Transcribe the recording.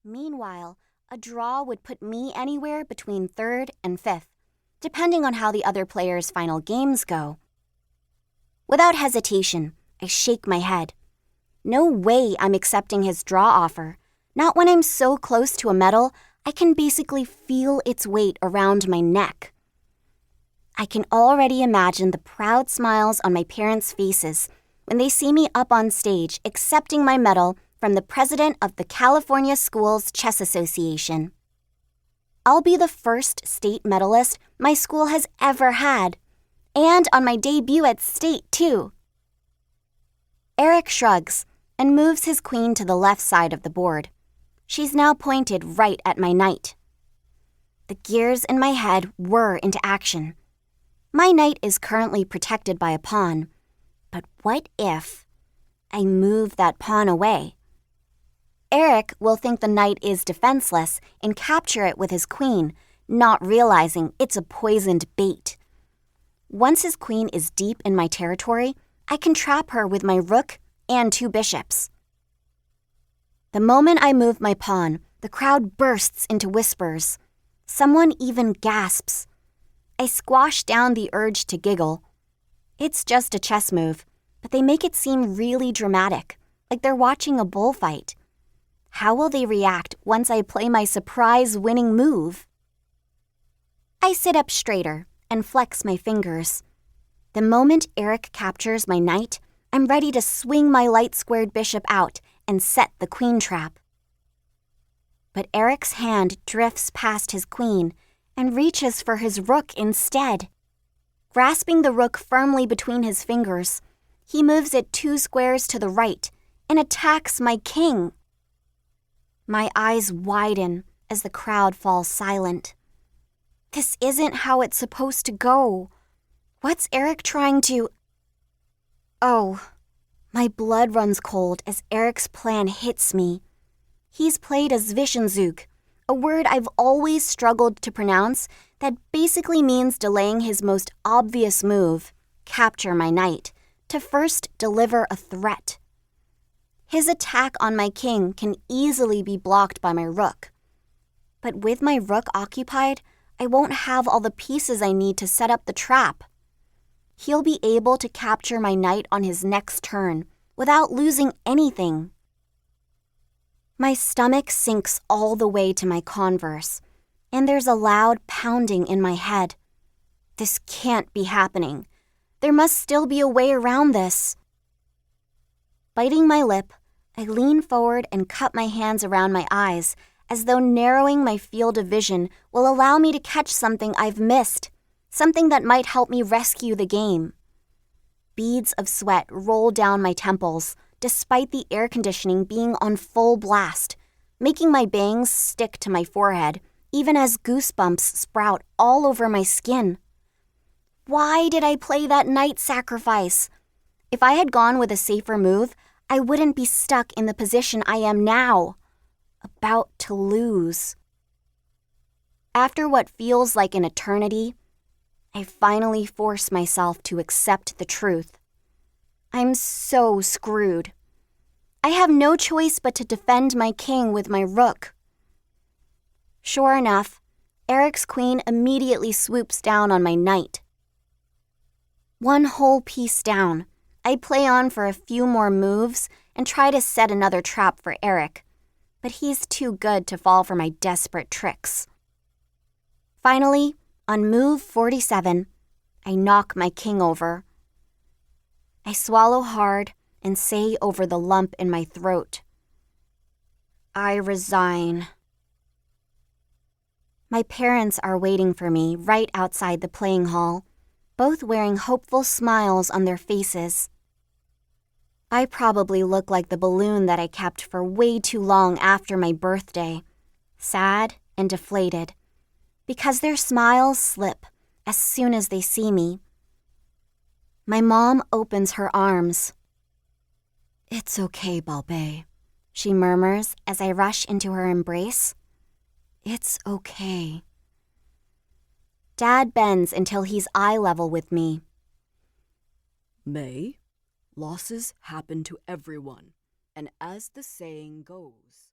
Meanwhile, a draw would put me anywhere between 3rd and 5th, depending on how the other players' final games go. Without hesitation, I shake my head. No way I'm accepting his draw offer, not when I'm so close to a medal I can basically feel its weight around my neck. I can already imagine the proud smiles on my parents' faces when they see me up on stage accepting my medal from the president of the California Schools Chess Association. I'll be the first state medalist my school has ever had, and on my debut at state, too. Eric shrugs and moves his queen to the left side of the board. She's now pointed right at my knight. The gears in my head whir into action. My knight is currently protected by a pawn, but what if I move that pawn away? Eric will think the knight is defenseless and capture it with his queen, not realizing it's a poisoned bait. Once his queen is deep in my territory, I can trap her with my rook and 2 bishops. The moment I move my pawn, the crowd bursts into whispers. Someone even gasps. I squash down the urge to giggle. It's just a chess move, but they make it seem really dramatic, like they're watching a bullfight. How will they react once I play my surprise winning move? I sit up straighter and flex my fingers. The moment Eric captures my knight, I'm ready to swing my light-squared bishop out and set the queen trap. But Eric's hand drifts past his queen and reaches for his rook instead. Grasping the rook firmly between his fingers, he moves it 2 squares to the right and attacks my king. My eyes widen as the crowd falls silent. This isn't how it's supposed to go. What's Eric trying to... Oh, my blood runs cold as Eric's plan hits me. He's played a Zwischenzug, a word I've always struggled to pronounce that basically means delaying his most obvious move, capture my knight, to first deliver a threat. His attack on my king can easily be blocked by my rook. But with my rook occupied, I won't have all the pieces I need to set up the trap. He'll be able to capture my knight on his next turn without losing anything. My stomach sinks all the way to my converse, and there's a loud pounding in my head. This can't be happening. There must still be a way around this. Biting my lip, I lean forward and cup my hands around my eyes, as though narrowing my field of vision will allow me to catch something I've missed, something that might help me rescue the game. Beads of sweat roll down my temples, despite the air conditioning being on full blast, making my bangs stick to my forehead, even as goosebumps sprout all over my skin. Why did I play that knight sacrifice? If I had gone with a safer move, I wouldn't be stuck in the position I am now, about to lose. After what feels like an eternity, I finally force myself to accept the truth. I'm so screwed. I have no choice but to defend my king with my rook. Sure enough, Eric's queen immediately swoops down on my knight. One whole piece down, I play on for a few more moves and try to set another trap for Eric, but he's too good to fall for my desperate tricks. Finally, on move 47, I knock my king over. I swallow hard and say over the lump in my throat, I resign. My parents are waiting for me right outside the playing hall, both wearing hopeful smiles on their faces. I probably look like the balloon that I kept for way too long after my birthday, sad and deflated, because their smiles slip as soon as they see me. My mom opens her arms. It's okay, Balbe, she murmurs as I rush into her embrace. It's okay. Dad bends until he's eye level with me. May, losses happen to everyone, and as the saying goes...